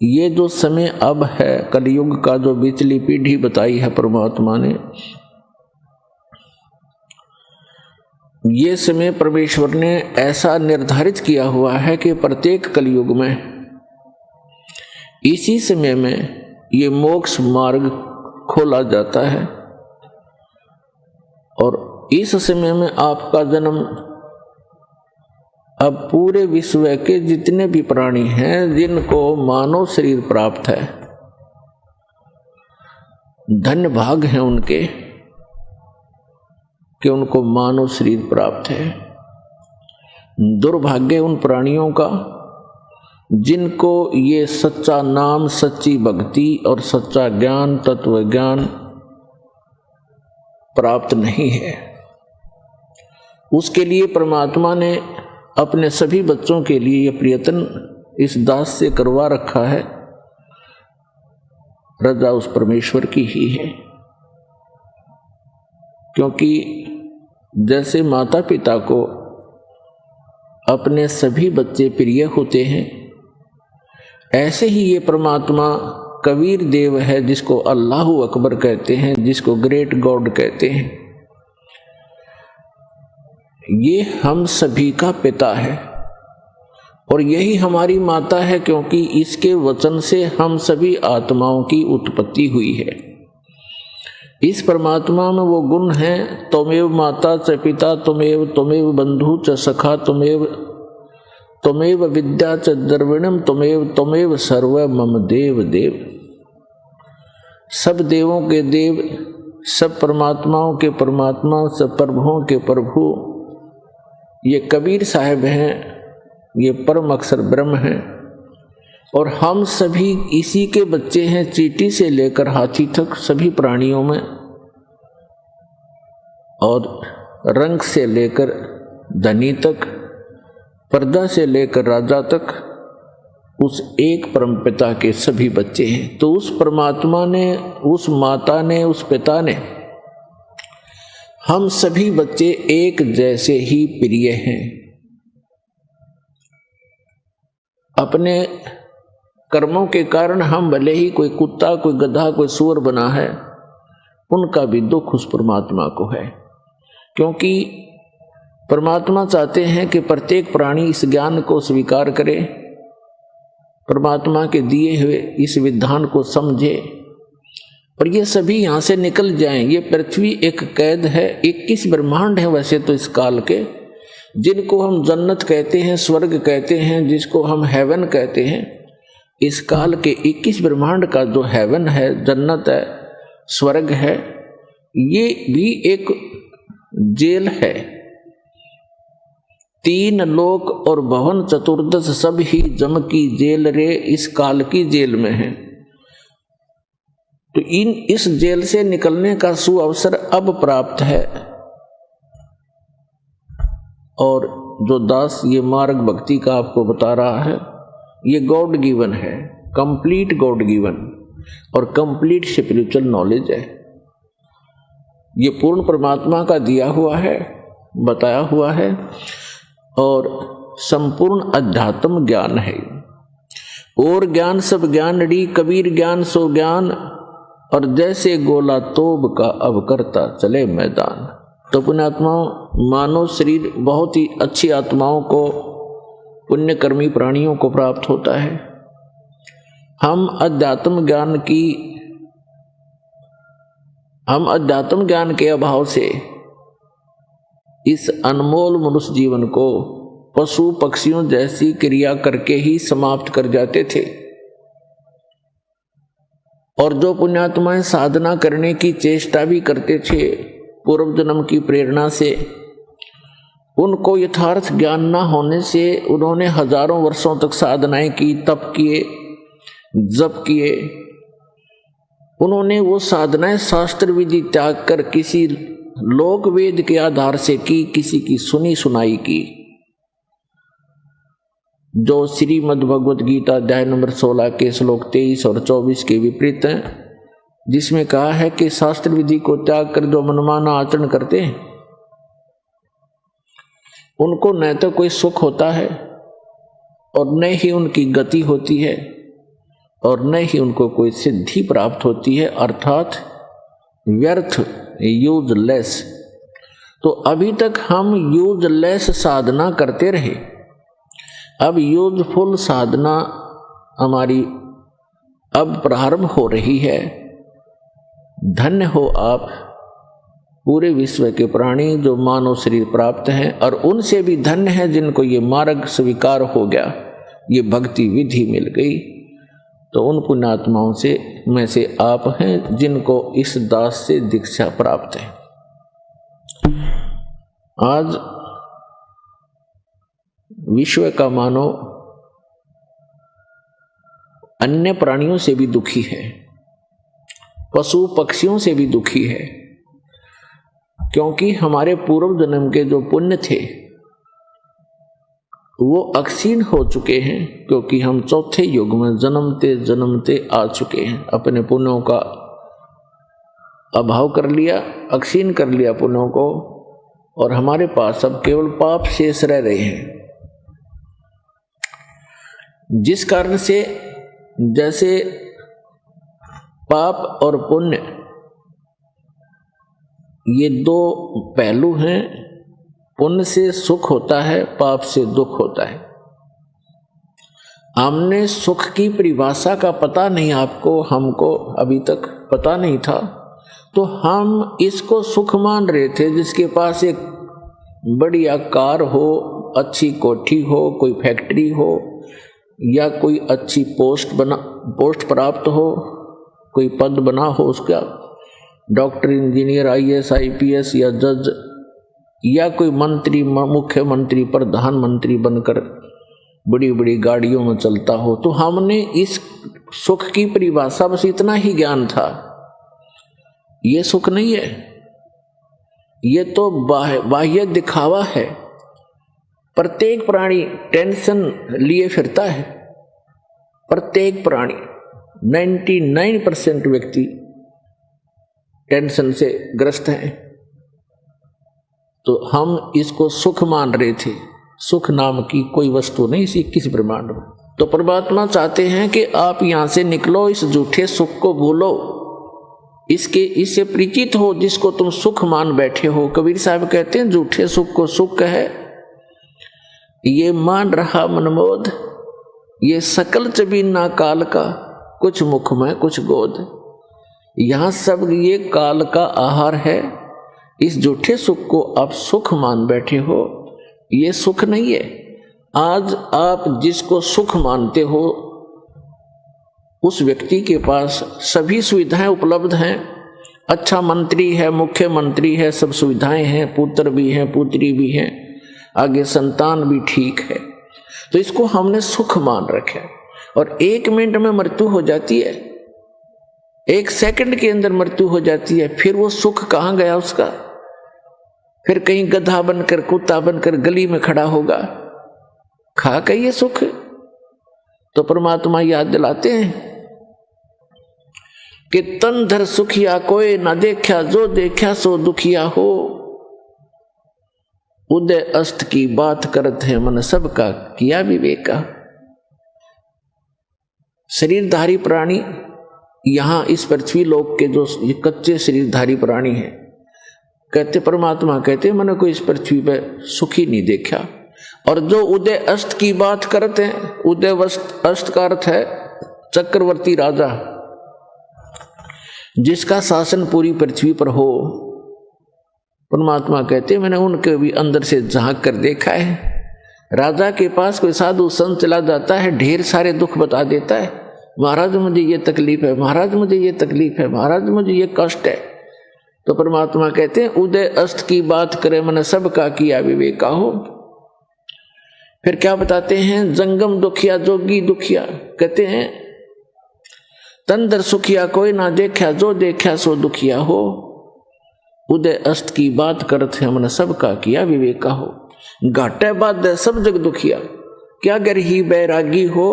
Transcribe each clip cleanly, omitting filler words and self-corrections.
ये जो समय अब है, कलयुग का जो बिचली पीढ़ी बताई है परमात्मा ने, ये समय परमेश्वर ने ऐसा निर्धारित किया हुआ है कि प्रत्येक कलयुग में इसी समय में ये मोक्ष मार्ग खोला जाता है। और इस समय में आपका जन्म अब पूरे विश्व के जितने भी प्राणी हैं जिनको मानव शरीर प्राप्त है, धन्य भाग हैं उनके कि उनको मानव शरीर प्राप्त है। दुर्भाग्य उन प्राणियों का जिनको ये सच्चा नाम, सच्ची भक्ति और सच्चा ज्ञान, तत्व ज्ञान प्राप्त नहीं है। उसके लिए परमात्मा ने अपने सभी बच्चों के लिए यह प्रयत्न इस दास से करवा रखा है। रजा उस परमेश्वर की ही है, क्योंकि जैसे माता पिता को अपने सभी बच्चे प्रिय होते हैं, ऐसे ही ये परमात्मा कबीर देव है जिसको अल्लाहु अकबर कहते हैं, जिसको ग्रेट गॉड कहते हैं। ये हम सभी का पिता है और यही हमारी माता है, क्योंकि इसके वचन से हम सभी आत्माओं की उत्पत्ति हुई है। इस परमात्मा में वो गुण हैं, त्वमेव माता च पिता त्वमेव बंधु च सखा त्वमेव विद्या च द्रविणम त्वमेव सर्व मम देव देव। सब देवों के देव, सब परमात्माओं के परमात्मा, सब प्रभुओं के प्रभु ये कबीर साहब हैं, ये परम अक्षर ब्रह्म हैं। और हम सभी इसी के बच्चे हैं, चींटी से लेकर हाथी तक सभी प्राणियों में, और रंग से लेकर धनी तक, प्रजा से लेकर राजा तक, उस एक परम पिता के सभी बच्चे हैं। तो उस परमात्मा ने, उस माता ने, उस पिता ने हम सभी बच्चे एक जैसे ही प्रिय हैं। अपने कर्मों के कारण हम भले ही कोई कुत्ता, कोई गधा, कोई सूअर बना है, उनका भी दुख उस परमात्मा को है, क्योंकि परमात्मा चाहते हैं कि प्रत्येक प्राणी इस ज्ञान को स्वीकार करे, परमात्मा के दिए हुए इस विधान को समझे और ये सभी यहाँ से निकल जाएं। ये पृथ्वी एक कैद है, 21 ब्रह्मांड है वैसे तो इस काल के, जिनको हम जन्नत कहते हैं, स्वर्ग कहते हैं, जिसको हम हेवन कहते हैं। इस काल के 21 ब्रह्मांड का जो हेवन है, जन्नत है, स्वर्ग है, ये भी एक जेल है। 3 लोक और भवन चतुर्दश सब ही जम की जेल रे, इस काल की जेल में है। तो इस जेल से निकलने का सुअवसर अब प्राप्त है। और जो दास ये मार्ग भक्ति का आपको बता रहा है, ये गॉड गिवन है, कंप्लीट गॉड गिवन और कंप्लीट स्पिरिचुअल नॉलेज है। ये पूर्ण परमात्मा का दिया हुआ है, बताया हुआ है, और संपूर्ण अध्यात्म ज्ञान है। और ज्ञान सब ज्ञान री, कबीर ज्ञान सो ज्ञान, और जैसे गोला तोब का अब करता चले मैदान। तो पुण्यात्माओं, मानव शरीर बहुत ही अच्छी आत्माओं को, पुण्यकर्मी प्राणियों को प्राप्त होता है। हम अध्यात्म ज्ञान के अभाव से इस अनमोल मनुष्य जीवन को पशु पक्षियों जैसी क्रिया करके ही समाप्त कर जाते थे। और जो पुण्यात्माएं साधना करने की चेष्टा भी करते थे पूर्व जन्म की प्रेरणा से, उनको यथार्थ ज्ञान न होने से उन्होंने हजारों वर्षों तक साधनाएं की, तप किए, जप किए। उन्होंने वो साधनाएं शास्त्र विधि त्याग कर किसी लोक वेद के आधार से की, किसी की सुनी सुनाई की, जो श्रीमद् भगवद गीता अध्याय नंबर 16 के श्लोक 23 और 24 के विपरीत हैं, जिसमें कहा है कि शास्त्र विधि को त्याग कर जो मनमाना आचरण करते हैं, उनको न तो कोई सुख होता है और न ही उनकी गति होती है, और न ही उनको कोई सिद्धि प्राप्त होती है, अर्थात व्यर्थ, यूजलेस। तो अभी तक हम यूजलेस साधना करते रहे, अब यूजफुल साधना हमारी अब प्रारंभ हो रही है। धन्य हो आप पूरे विश्व के प्राणी जो मानव शरीर प्राप्त हैं, और उनसे भी धन्य है जिनको ये मार्ग स्वीकार हो गया, ये भक्ति विधि मिल गई। तो उन पुण्यात्माओं से में से आप हैं जिनको इस दास से दीक्षा प्राप्त है। आज विश्व का मानव अन्य प्राणियों से भी दुखी है, पशु पक्षियों से भी दुखी है, क्योंकि हमारे पूर्व जन्म के जो पुण्य थे वो अक्षीण हो चुके हैं, क्योंकि हम चौथे युग में जन्मते जन्मते आ चुके हैं। अपने पुण्यों का अभाव कर लिया, अक्षीण कर लिया पुण्यों को, और हमारे पास अब केवल पाप शेष रह रहे हैं। जिस कारण से जैसे पाप और पुण्य ये दो पहलू हैं, पुण्य से सुख होता है, पाप से दुख होता है। हमने सुख की परिभाषा का पता नहीं, आपको हमको अभी तक पता नहीं था, तो हम इसको सुख मान रहे थे जिसके पास एक बढ़िया कार हो, अच्छी कोठी हो, कोई फैक्ट्री हो, या कोई अच्छी पोस्ट प्राप्त हो, कोई पद बना हो उसका, डॉक्टर, इंजीनियर, आईएएस, आईपीएस या जज, या कोई मंत्री, मुख्यमंत्री, प्रधानमंत्री बनकर बड़ी बड़ी गाड़ियों में चलता हो। तो हमने इस सुख की परिभाषा बस इतना ही ज्ञान था। ये सुख नहीं है, ये तो बाह्य दिखावा है। प्रत्येक प्राणी टेंशन लिए फिरता है, प्रत्येक प्राणी 99% व्यक्ति टेंशन से ग्रस्त हैं। तो हम इसको सुख मान रहे थे, सुख नाम की कोई वस्तु नहीं इसी किसी ब्रह्मांड में। तो परमात्मा चाहते हैं कि आप यहां से निकलो, इस झूठे सुख को भूलो, इससे परिचित हो जिसको तुम सुख मान बैठे हो। कबीर साहब कहते हैं झूठे सुख को सुख है, ये मान रहा मनमोद, ये सकल चबीना काल का, कुछ मुख में कुछ गोद। यहां सब ये काल का आहार है। इस झूठे सुख को आप सुख मान बैठे हो, ये सुख नहीं है। आज आप जिसको सुख मानते हो उस व्यक्ति के पास सभी सुविधाएं उपलब्ध हैं, अच्छा मंत्री है, मुख्यमंत्री है, सब सुविधाएं हैं, पुत्र भी हैं, पुत्री भी हैं, आगे संतान भी ठीक है। तो इसको हमने सुख मान रखा है, और 1 मिनट में मृत्यु हो जाती है, 1 सेकंड के अंदर मृत्यु हो जाती है। फिर वो सुख कहाँ गया उसका? फिर कहीं गधा बनकर, कुत्ता बनकर गली में खड़ा होगा, खा के ये सुख। तो परमात्मा याद दिलाते हैं कि तन धर सुखिया कोई ना देखा, जो देखा सो दुखिया हो। उदय अस्त की बात करत है मन सबका किया विवेका। शरीरधारी प्राणी यहां इस पृथ्वी लोक के जो ये कच्चे शरीरधारी प्राणी हैं, कहते परमात्मा कहते मैंने कोई इस पृथ्वी पे सुखी नहीं देखा। और जो उदय अस्त की बात करते हैं, उदय अस्त का अर्थ है चक्रवर्ती राजा, जिसका शासन पूरी पृथ्वी पर हो। परमात्मा कहते मैंने उनके भी अंदर से झांक कर देखा है। राजा के पास कोई साधु संत चला जाता है, ढेर सारे दुख बता देता है, महाराज मुझे ये तकलीफ है, महाराज मुझे ये तकलीफ है, महाराज मुझे ये कष्ट है। तो परमात्मा कहते हैं उदय अस्त की बात करे मैंने सबका किया विवेका हो। फिर क्या बताते हैं? जंगम दुखिया जोगी दुखिया, कहते हैं तंदर सुखिया कोई ना देखा, जो देखा सो दुखिया हो। उदय अस्त की बात करते हमने सबका किया विवेका हो। घाटे बाद सब जग दुखिया, क्या गर ही बैरागी हो,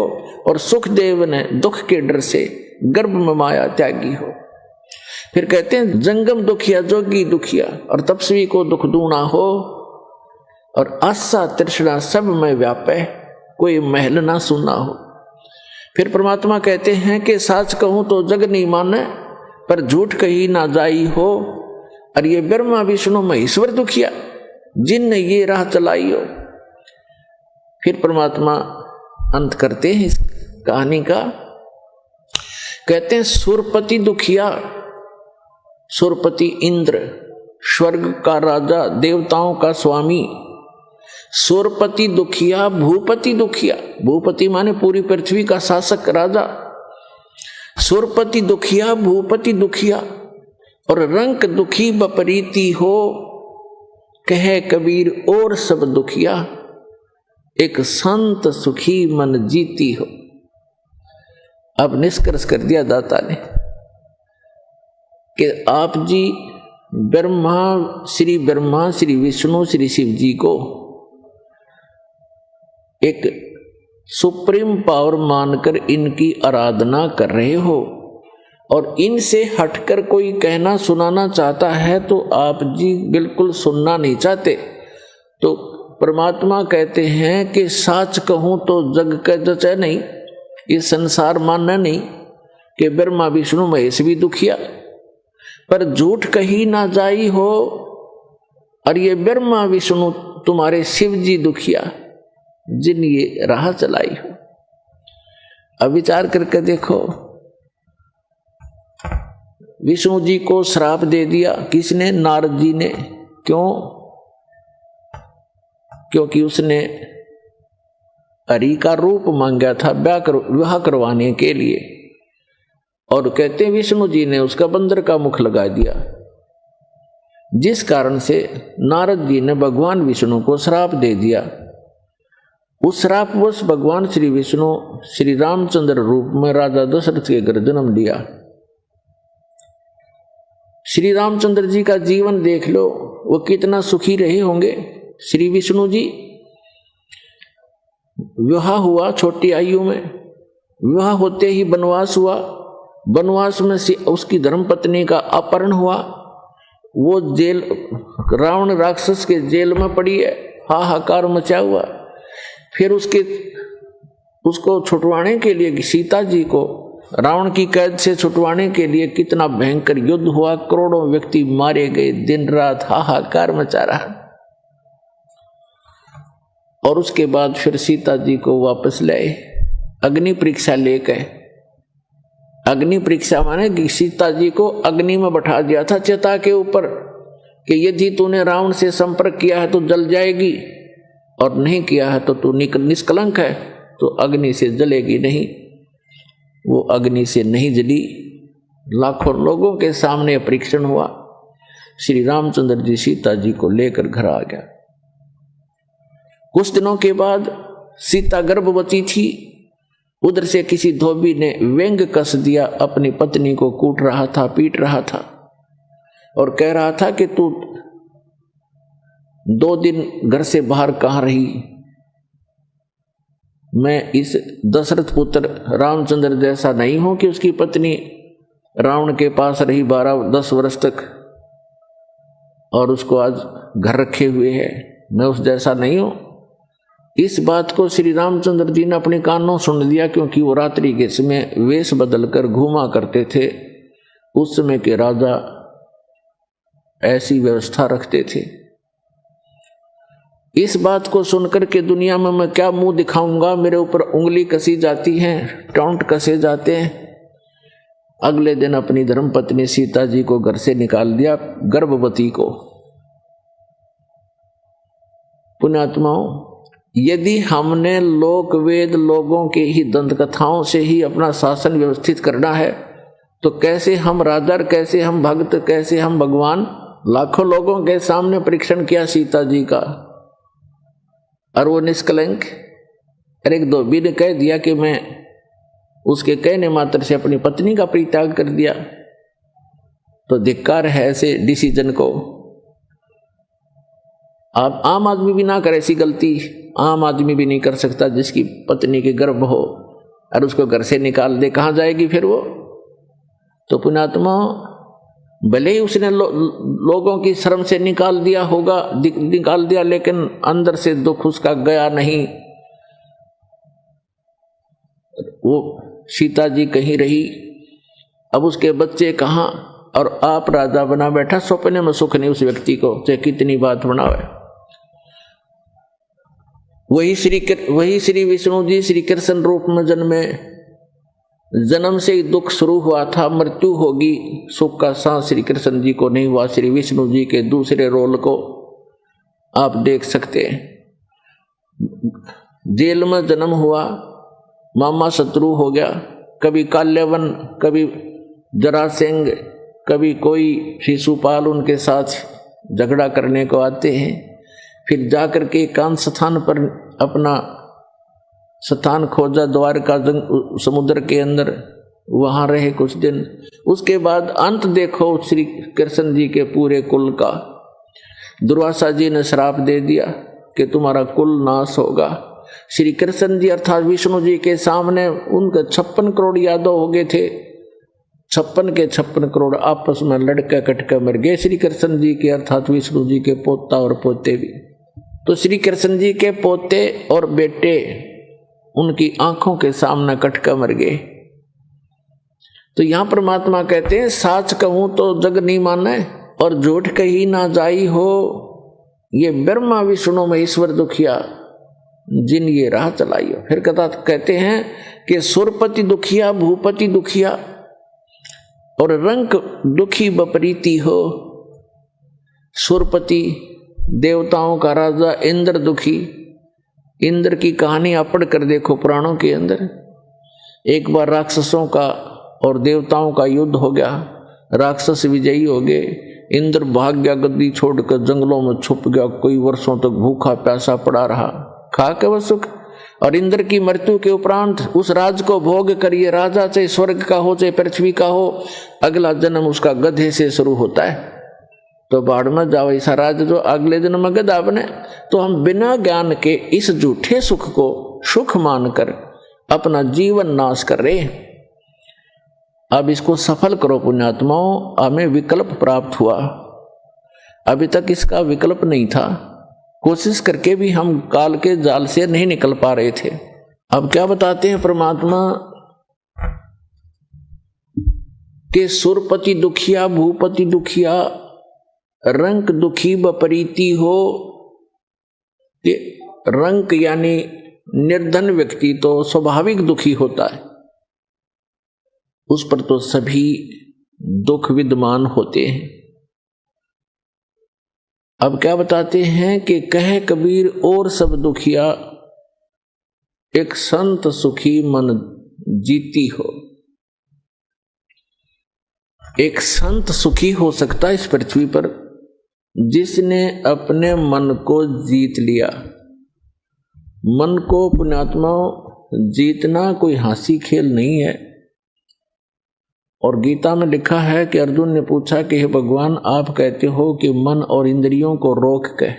और सुखदेव ने दुख के डर से गर्भ में माया त्यागी हो। फिर कहते हैं जंगम दुखिया जोगी दुखिया, और तपस्वी को दुख दूना हो, और आशा तृष्णा सब में व्यापे, कोई महल ना सुना हो। फिर परमात्मा कहते हैं कि सच कहूं तो जग नहीं माने, पर झूठ कही ना जाई हो। और ये ब्रह्मा विष्णु महेश्वर दुखिया जिनने ये राह चलाई हो। फिर परमात्मा अंत करते हैं इस कहानी का, कहते हैं सुरपति दुखिया, सुरपति इंद्र स्वर्ग का राजा, देवताओं का स्वामी। सुरपति दुखिया, भूपति दुखिया, भूपति माने पूरी पृथ्वी का शासक राजा। सुरपति दुखिया, भूपति दुखिया, और रंक दुखी बपरीती हो, कहे कबीर और सब दुखिया, एक संत सुखी मन जीती हो। अब निष्कर्ष कर दिया दाता ने कि आप जी ब्रह्मा, श्री विष्णु, श्री शिव जी को एक सुप्रीम पावर मानकर इनकी आराधना कर रहे हो, और इनसे हटकर कोई कहना सुनाना चाहता है तो आप जी बिल्कुल सुनना नहीं चाहते। तो परमात्मा कहते हैं कि सच कहूं तो जग का जचे नहीं, ये संसार मानना नहीं कि ब्रह्मा विष्णु महेश भी दुखिया, पर झूठ कही ना जाई हो, और ये ब्रह्मा विष्णु तुम्हारे शिव जी दुखिया जिन ये राह चलाई हो। अब विचार करके देखो, विष्णु जी को श्राप दे दिया किसने? नारद जी ने। क्यों? क्योंकि उसने हरि का रूप मांगा था विवाह करवाने के लिए, और कहते हैं विष्णु जी ने उसका बंदर का मुख लगा दिया, जिस कारण से नारद जी ने भगवान विष्णु को श्राप दे दिया। उस श्रापवश भगवान श्री विष्णु श्री रामचंद्र रूप में राजा दशरथ के घर जन्म लिया। श्री रामचंद्र जी का जीवन देख लो, वो कितना सुखी रहे होंगे। श्री विष्णु जी विवाह हुआ छोटी आयु में, विवाह होते ही वनवास हुआ, वनवास में से उसकी धर्मपत्नी का अपहरण हुआ, वो जेल, रावण राक्षस के जेल में पड़ी है, हाहाकार मचा हुआ। फिर उसको छुटवाने के लिए सीता जी को रावण की कैद से छुटवाने के लिए कितना भयंकर युद्ध हुआ, करोड़ों व्यक्ति मारे गए, दिन रात हाहाकार मचा रहा। और उसके बाद फिर सीता जी को वापस लाए, अग्नि परीक्षा लेकर। अग्नि परीक्षा माने कि सीता जी को अग्नि में बैठा दिया था चिता के ऊपर कि यदि तूने रावण से संपर्क किया है तो जल जाएगी, और नहीं किया है तो तू निष्कलंक है, तो अग्नि से जलेगी नहीं। वो अग्नि से नहीं जली, लाखों लोगों के सामने परीक्षण हुआ। श्री रामचंद्र जी सीता जी को लेकर घर आ गया। कुछ दिनों के बाद सीता गर्भवती थी, उधर से किसी धोबी ने व्यंग कस दिया, अपनी पत्नी को कूट रहा था, पीट रहा था, और कह रहा था कि तू 2 दिन घर से बाहर कहाँ रही? मैं इस दशरथ पुत्र रामचंद्र जैसा नहीं हूं कि उसकी पत्नी रावण के पास रही 12-10 वर्ष तक और उसको आज घर रखे हुए है, मैं उस जैसा नहीं हूं। इस बात को श्री रामचंद्र जी ने अपने कानों सुन लिया, क्योंकि वो रात्रि के समय वेश बदलकर घूमा करते थे। उस समय के राजा ऐसी व्यवस्था रखते थे। इस बात को सुनकर के दुनिया में मैं क्या मुंह दिखाऊंगा, मेरे ऊपर उंगली कसी जाती है, टॉन्ट कसे जाते हैं। अगले दिन अपनी धर्मपत्नी सीता जी को घर से निकाल दिया, गर्भवती को। पुण्यात्माओं, यदि हमने लोक वेद लोगों के ही दंत कथाओं से ही अपना शासन व्यवस्थित करना है, तो कैसे हम राजा, कैसे हम भक्त, कैसे हम भगवान? लाखों लोगों के सामने परीक्षण किया सीता जी का, और वो निष्कलंक। और एक धोबी ने कह दिया कि मैं उसके कहने मात्र से अपनी पत्नी का परित्याग कर दिया, तो धिक्कार है ऐसे डिसीजन को। आप आम आदमी भी ना करे ऐसी गलती, आम आदमी भी नहीं कर सकता जिसकी पत्नी के गर्भ हो और उसको घर से निकाल दे, कहाँ जाएगी फिर वो? तो पुण्यात्मा, भले ही उसने लोगों की शर्म से निकाल दिया होगा, निकाल दिया, लेकिन अंदर से दुख उसका गया नहीं। वो सीता जी कहीं रही, अब उसके बच्चे कहाँ, और आप राजा बना बैठा, सपने में सुख नहीं उस व्यक्ति को, चाहे कितनी बात बनावे। वही श्री विष्णु जी श्री कृष्ण रूप में जन्मे, जन्म से ही दुख शुरू हुआ था, मृत्यु होगी, सुख का सांस श्री कृष्ण जी को नहीं हुआ। श्री विष्णु जी के दूसरे रोल को आप देख सकते हैं। जेल में जन्म हुआ, मामा शत्रु हो गया, कभी काल्यवन, कभी जरासेंग, कभी कोई शिशुपाल उनके साथ झगड़ा करने को आते हैं। फिर जाकर के एकांत स्थान पर अपना स्थान खोजा, द्वारका समुद्र के अंदर, वहां रहे कुछ दिन। उसके बाद अंत देखो श्री कृष्ण जी के पूरे कुल का। दुर्वासा जी ने श्राप दे दिया कि तुम्हारा कुल नाश होगा। श्री कृष्ण जी अर्थात विष्णु जी के सामने उनके 56 करोड़ यादव हो गए थे, 56 के 56 करोड़ आपस में लड़के कटके मर गए। श्री कृष्ण जी के अर्थात विष्णु जी के पोता और पोते भी। तो श्री कृष्ण जी के पोते और बेटे उनकी आंखों के सामने कटके मर गए। तो यहां परमात्मा कहते हैं, साच कहूं तो जग नहीं माने और झूठ कही ना जाई हो, ये ब्रह्मा विष्णु में ईश्वर दुखिया जिन ये राह चलाई हो। फिर कथा कहते हैं कि सुरपति दुखिया भूपति दुखिया और रंक दुखी बपरीती हो। सुरपति देवताओं का राजा इंद्र दुखी। इंद्र की कहानी आप पढ़ कर देखो पुराणों के अंदर। एक बार राक्षसों का और देवताओं का युद्ध हो गया, राक्षस विजयी हो गए, इंद्र भाग गया, गद्दी छोड़कर जंगलों में छुप गया, कोई वर्षों तक भूखा प्यासा पड़ा रहा, खा के वह सुख। और इंद्र की मृत्यु के उपरांत उस राज को भोग कर ये राजा चाहे स्वर्ग का हो चाहे पृथ्वी का हो, अगला जन्म उसका गधे से शुरू होता है। तो बाढ़ में जाओ ऐसा राज जो अगले जन्म में गधा बने। तो हम बिना ज्ञान के इस झूठे सुख को सुख मानकर अपना जीवन नाश कर रहे हैं। अब इसको सफल करो पुण्यात्माओं। हमें विकल्प प्राप्त हुआ, अभी तक इसका विकल्प नहीं था। कोशिश करके भी हम काल के जाल से नहीं निकल पा रहे थे। अब क्या बताते हैं परमात्मा के सुरपति दुखिया भूपति दुखिया रंक दुखी बपरीती हो। कि रंक यानी निर्धन व्यक्ति तो स्वाभाविक दुखी होता है, उस पर तो सभी दुख विद्यमान होते हैं। अब क्या बताते हैं कि कहे कबीर और सब दुखिया एक संत सुखी मन जीती हो। एक संत सुखी हो सकता है इस पृथ्वी पर जिसने अपने मन को जीत लिया। मन को पुण्यात्मा जीतना कोई हंसी खेल नहीं है। और गीता में लिखा है कि अर्जुन ने पूछा कि हे भगवान, आप कहते हो कि मन और इंद्रियों को रोक के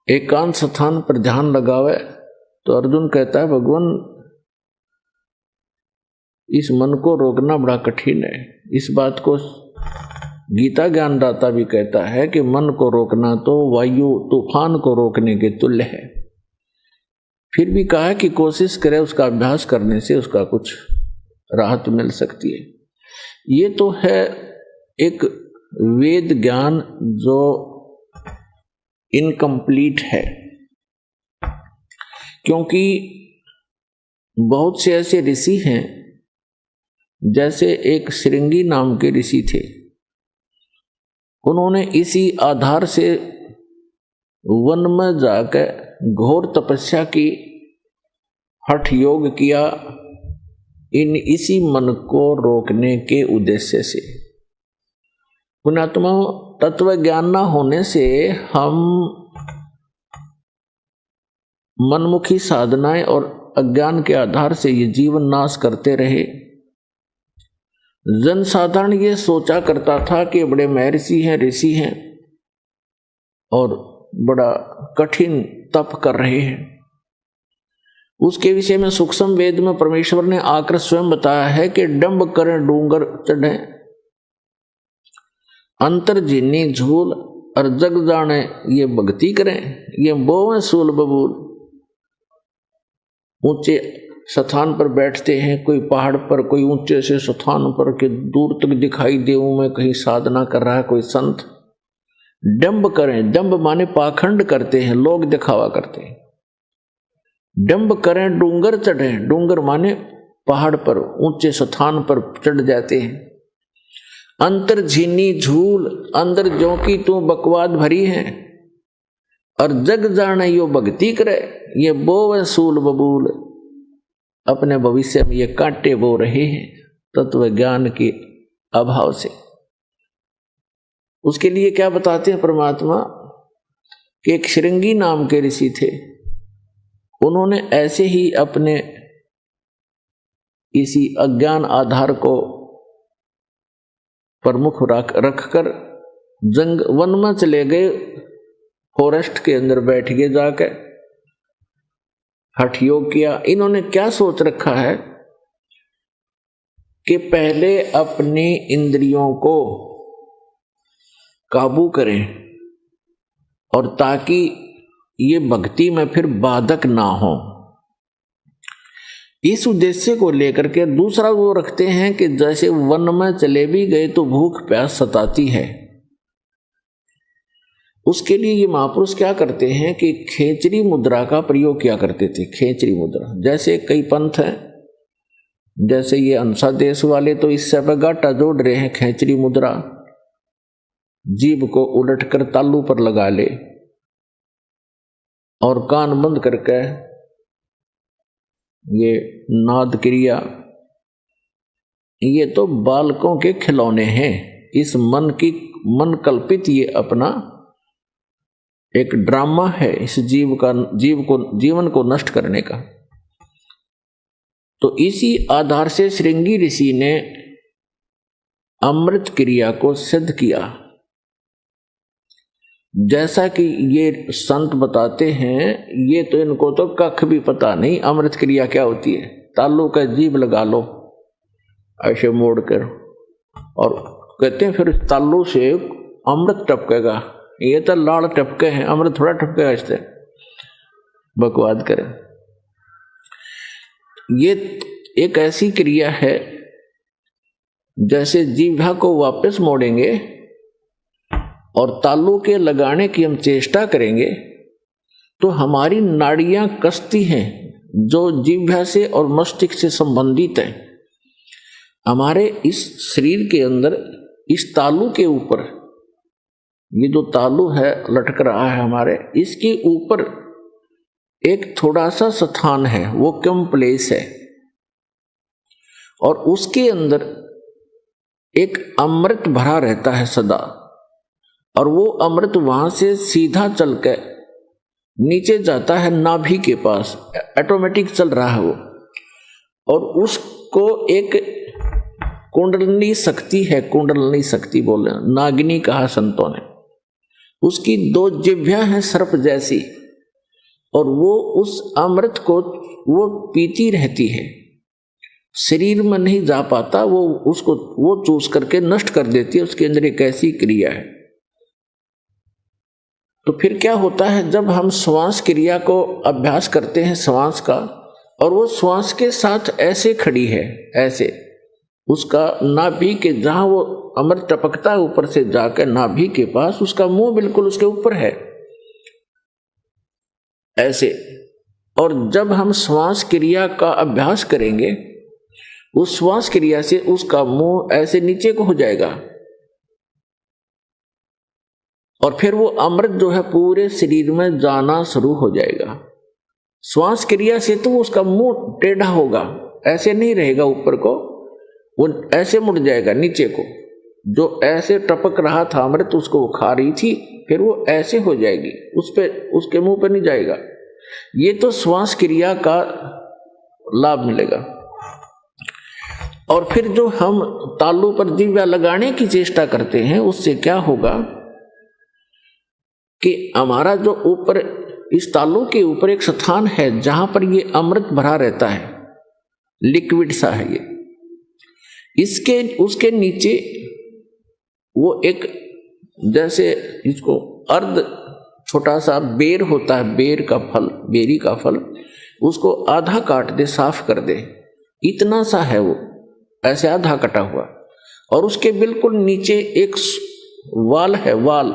एकांत स्थान पर ध्यान लगावे। तो अर्जुन कहता है भगवान, इस मन को रोकना बड़ा कठिन है। इस बात को गीता ज्ञानदाता भी कहता है कि मन को रोकना तो वायु तूफान को रोकने के तुल्य है। फिर भी कहा कि कोशिश करे, उसका अभ्यास करने से उसका कुछ राहत मिल सकती है। ये तो है एक वेद ज्ञान जो इनकम्प्लीट है, क्योंकि बहुत से ऐसे ऋषि हैं, जैसे एक श्रृंगी नाम के ऋषि थे। उन्होंने इसी आधार से वन में जाकर घोर तपस्या की, हठ योग किया, इसी मन को रोकने के उद्देश्य से। पुण्यात्मा तत्व ज्ञान न होने से हम मनमुखी साधनाएं और अज्ञान के आधार से ये जीवन नाश करते रहे। जनसाधारण ये सोचा करता था कि बड़े महर्षि हैं, ऋषि हैं और बड़ा कठिन तप कर रहे हैं। उसके विषय में सूक्ष्म वेद में परमेश्वर ने आकर स्वयं बताया है कि डंब करें डूंगर चढ़े, अंतर जीनी झूल और जग जाने ये भक्ति करें, ये बोवें सूल बबूल। ऊंचे स्थान पर बैठते हैं, कोई पहाड़ पर, कोई ऊंचे से स्थान पर के दूर तक दिखाई दे मैं कहीं साधना कर रहा है कोई संत। डंब करें, डंब माने पाखंड करते हैं, लोग दिखावा करते हैं। डंब करें, डूंगर चढ़े, डूंगर माने पहाड़ पर ऊंचे स्थान पर चढ़ जाते हैं। अंतर झीनी झूल, अंदर जो की तू बकवाद भरी है, और जग जाने यो भक्ति करे, ये बोवे सूल बबूल। अपने भविष्य में ये कांटे बो रहे हैं तत्व ज्ञान के अभाव से। उसके लिए क्या बताते हैं परमात्मा कि एक श्रृंगी नाम के ऋषि थे, उन्होंने ऐसे ही अपने इसी अज्ञान आधार को प्रमुख रखकर जंग वन में चले गए, फॉरेस्ट के अंदर बैठ गए, जाकर हठ योग किया। इन्होंने क्या सोच रखा है कि पहले अपनी इंद्रियों को काबू करें, और ताकि ये भक्ति में फिर बाधक ना हो। इस उद्देश्य को लेकर के दूसरा वो रखते हैं कि जैसे वन में चले भी गए तो भूख प्यास सताती है, उसके लिए ये महापुरुष क्या करते हैं कि खेचरी मुद्रा का प्रयोग किया करते थे। खेचरी मुद्रा, जैसे कई पंथ हैं, जैसे ये अंसा देश वाले तो इससे पे गाटा जोड़ रहे हैं। खेचरी मुद्रा, जीभ को उलटकर तालू पर लगा ले और कान बंद करके ये नाद क्रिया, ये तो बालकों के खिलौने हैं। इस मन कल्पित ये अपना एक ड्रामा है, इस जीवन को नष्ट करने का। तो इसी आधार से श्रृंगी ऋषि ने अमृत क्रिया को सिद्ध किया। जैसा कि ये संत बताते हैं, ये तो इनको तो कख भी पता नहीं अमृत क्रिया क्या होती है। तालू का जीभ लगा लो ऐसे मोड़कर, और कहते हैं फिर तालू से अमृत टपकेगा। ये तो लाड़ टपके हैं, अमृत थोड़ा टपकेगा, इससे बकवाद करें। ये एक ऐसी क्रिया है जैसे जीभा को वापस मोड़ेंगे और तालू के लगाने की हम चेष्टा करेंगे तो हमारी नाड़ियां कसती हैं जो जीभा से और मस्तिष्क से संबंधित है। हमारे इस शरीर के अंदर इस तालू के ऊपर, ये जो तालू है लटक रहा है हमारे, इसके ऊपर एक थोड़ा सा स्थान है, वो कम प्लेस है, और उसके अंदर एक अमृत भरा रहता है सदा, और वो अमृत वहां से सीधा चल के नीचे जाता है नाभि के पास, ऑटोमेटिक चल रहा है वो, और उसको एक कुंडलनी शक्ति है, कुंडलनी शक्ति बोले, नागिनी कहा संतों ने। उसकी दो जिह्वा हैं सर्प जैसी, और वो उस अमृत को वो पीती रहती है, शरीर में नहीं जा पाता, वो उसको वो चूस करके नष्ट कर देती है। उसके अंदर एक ऐसी क्रिया है। तो फिर क्या होता है, जब हम श्वास क्रिया को अभ्यास करते हैं श्वास का, और वो श्वास के साथ ऐसे खड़ी है, ऐसे उसका नाभि के जहां वो अमृत टपकता है ऊपर से जाकर नाभि के पास, उसका मुंह बिल्कुल उसके ऊपर है ऐसे। और जब हम श्वास क्रिया का अभ्यास करेंगे, उस श्वास क्रिया से उसका मुंह ऐसे नीचे को हो जाएगा, और फिर वो अमृत जो है पूरे शरीर में जाना शुरू हो जाएगा। श्वास क्रिया से तो उसका मुंह टेढ़ा होगा, ऐसे नहीं रहेगा ऊपर को, वो ऐसे मुड़ जाएगा नीचे को। जो ऐसे टपक रहा था अमृत, उसको वो खा रही थी, फिर वो ऐसे हो जाएगी, उस पे उसके मुंह पे नहीं जाएगा। ये तो श्वास क्रिया का लाभ मिलेगा। और फिर जो हम तालू पर जीवा लगाने की चेष्टा करते हैं, उससे क्या होगा कि हमारा जो ऊपर इस तालू के ऊपर एक स्थान है जहां पर ये अमृत भरा रहता है, लिक्विड सा है ये, इसके उसके नीचे वो एक जैसे इसको अर्ध छोटा सा बेर होता है, बेर का फल, बेरी का फल, उसको आधा काट दे, साफ कर दे, इतना सा है वो, ऐसे आधा कटा हुआ, और उसके बिल्कुल नीचे एक वाल है, वाल,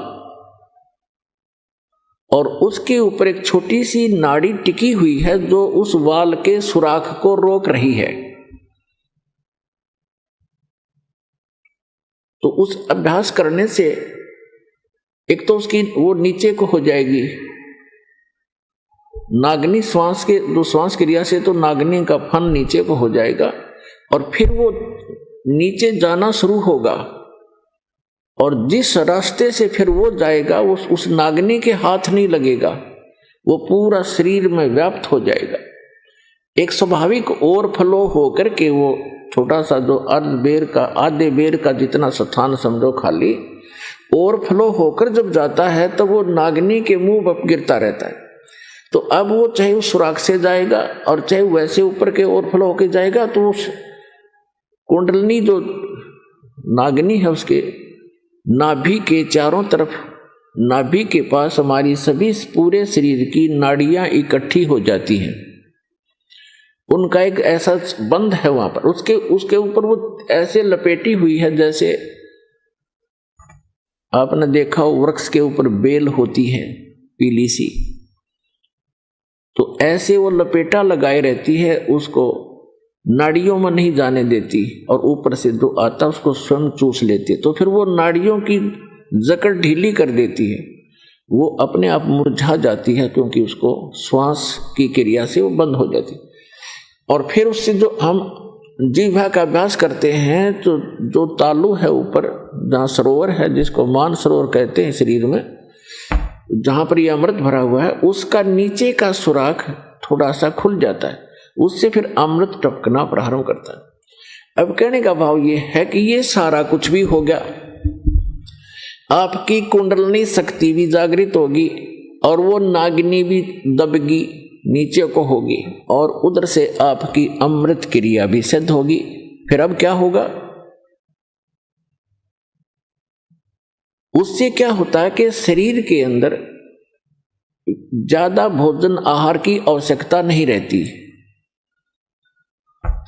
और उसके ऊपर एक छोटी सी नाड़ी टिकी हुई है जो उस वाल के सुराख को रोक रही है। तो उस अभ्यास करने से एक तो उसकी वो नीचे को हो जाएगी, नागनी श्वास के, जो श्वास क्रिया से तो नागनी का फन नीचे को हो जाएगा, और फिर वो नीचे जाना शुरू होगा, और जिस रास्ते से फिर वो जाएगा वो उस नागनी के हाथ नहीं लगेगा, वो पूरा शरीर में व्याप्त हो जाएगा। एक स्वाभाविक ओवरफ्लो होकर के वो छोटा सा जो आधे बेर का जितना स्थान समझो खाली, ओवरफ्लो होकर जब जाता है तो वो नागनी के मुंह पर गिरता रहता है। तो अब वो चाहे उस सुराख से जाएगा और चाहे वैसे ऊपर के ओवरफ्लो होकर जाएगा, तो उस कुंडलनी जो नागनी है उसके नाभि के चारों तरफ, नाभि के पास हमारी सभी पूरे शरीर की नाड़ियां इकट्ठी हो जाती हैं। उनका एक ऐसा बंध है वहां पर, उसके ऊपर वो ऐसे लपेटी हुई है जैसे आपने देखा हो वृक्ष के ऊपर बेल होती है पीली सी, तो ऐसे वो लपेटा लगाए रहती है, उसको नाड़ियों में नहीं जाने देती, और ऊपर से जो आता उसको स्वयं चूस लेती है। तो फिर वो नाड़ियों की जकड़ ढीली कर देती है, वो अपने आप मुरझा जाती है, क्योंकि उसको श्वास की क्रिया से वो बंद हो जाती है। और फिर उससे जो हम जिह्वा का अभ्यास करते हैं, तो जो तालु है ऊपर, जहाँ सरोवर है जिसको मान सरोवर कहते हैं शरीर में, जहाँ पर ये अमृत भरा हुआ है, उसका नीचे का सुराख थोड़ा सा खुल जाता है, उससे फिर अमृत टपकना प्रारंभ करता है। अब कहने का भाव ये है कि ये सारा कुछ भी हो गया, आपकी कुंडलनी शक्ति भी जागृत होगी, और वो नागिनी भी दबगी, नीचे को होगी, और उधर से आपकी अमृत क्रिया भी सिद्ध होगी। फिर अब क्या होगा, उससे क्या होता है कि शरीर के अंदर ज्यादा भोजन आहार की आवश्यकता नहीं रहती,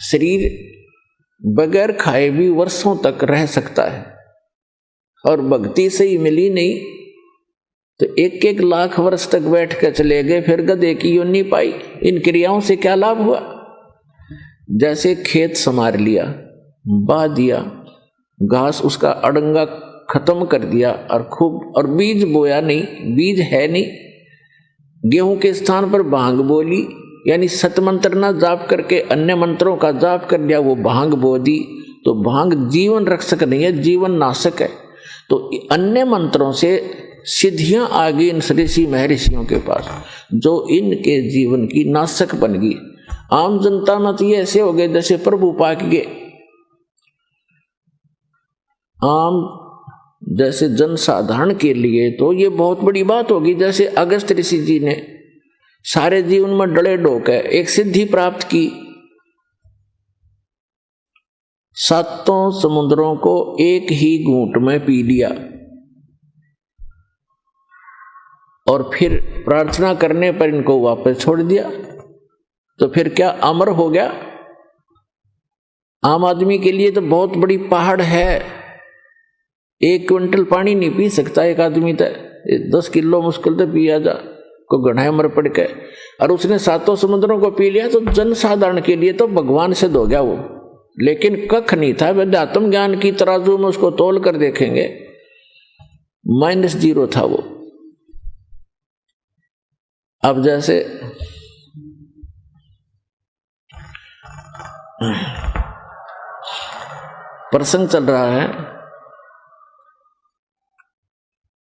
शरीर बगैर खाए भी वर्षों तक रह सकता है। और भक्ति से ही मिली नहीं तो 1-1 लाख वर्ष तक बैठ कर चले गए, फिर गधे की योनि पाई। इन क्रियाओं से क्या लाभ हुआ? जैसे खेत संवार लिया, बा दिया, घास उसका अड़ंगा खत्म कर दिया, और बीज बोया नहीं, बीज है नहीं, गेहूं के स्थान पर भांग बोली, यानी सतमंत्र ना जाप करके अन्य मंत्रों का जाप कर लिया, वो भांग बो दी। तो भांग जीवन रक्षक नहीं है, जीवन नाशक है। तो अन्य मंत्रों से सिद्धियां आ गई इन ऋषि महर्षियों के पास, जो इनके जीवन की नाशक बन गई। आम जनता में तो ये ऐसे हो गए जैसे प्रभु पाक के आम जैसे जनसाधारण के लिए तो ये बहुत बड़ी बात होगी। जैसे अगस्त ऋषि जी ने सारे जीवन में डले डोक है एक सिद्धि प्राप्त की, 7 समुद्रों को एक ही घूंट में पी लिया, और फिर प्रार्थना करने पर इनको वापस छोड़ दिया। तो फिर क्या अमर हो गया? आम आदमी के लिए तो बहुत बड़ी पहाड़ है, 1 क्विंटल पानी नहीं पी सकता एक आदमी, तक 10 किलो मुश्किल से पिया जा को गढ़ाई मर पड़ के, और उसने 7 समुद्रों को पी लिया। तो जनसाधारण के लिए तो भगवान सिद्ध हो गया वो, लेकिन कख नहीं था। आत्म ज्ञान की तराजू में उसको तोल कर देखेंगे -0 था वो। अब जैसे प्रसंग चल रहा है,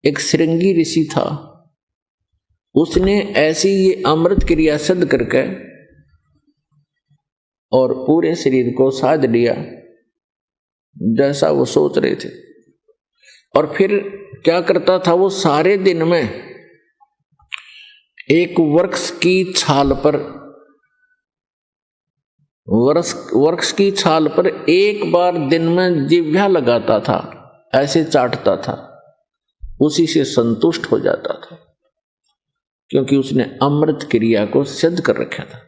एक श्रृंगी ऋषि था, उसने ऐसी ये अमृत क्रिया सिद्ध करके और पूरे शरीर को साध लिया जैसा वो सोच रहे थे। और फिर क्या करता था वो, सारे दिन में एक वृक्ष की छाल पर एक बार दिन में जिह्वा लगाता था, ऐसे चाटता था, उसी से संतुष्ट हो जाता था, क्योंकि उसने अमृत क्रिया को सिद्ध कर रखा था।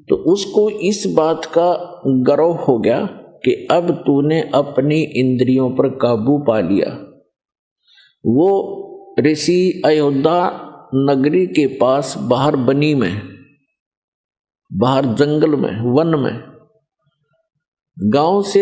तो उसको इस बात का गर्व हो गया कि अब तूने अपनी इंद्रियों पर काबू पा लिया। वो ऋषि अयोध्या नगरी के पास बाहर बनी में, बाहर जंगल में, वन में, गांव से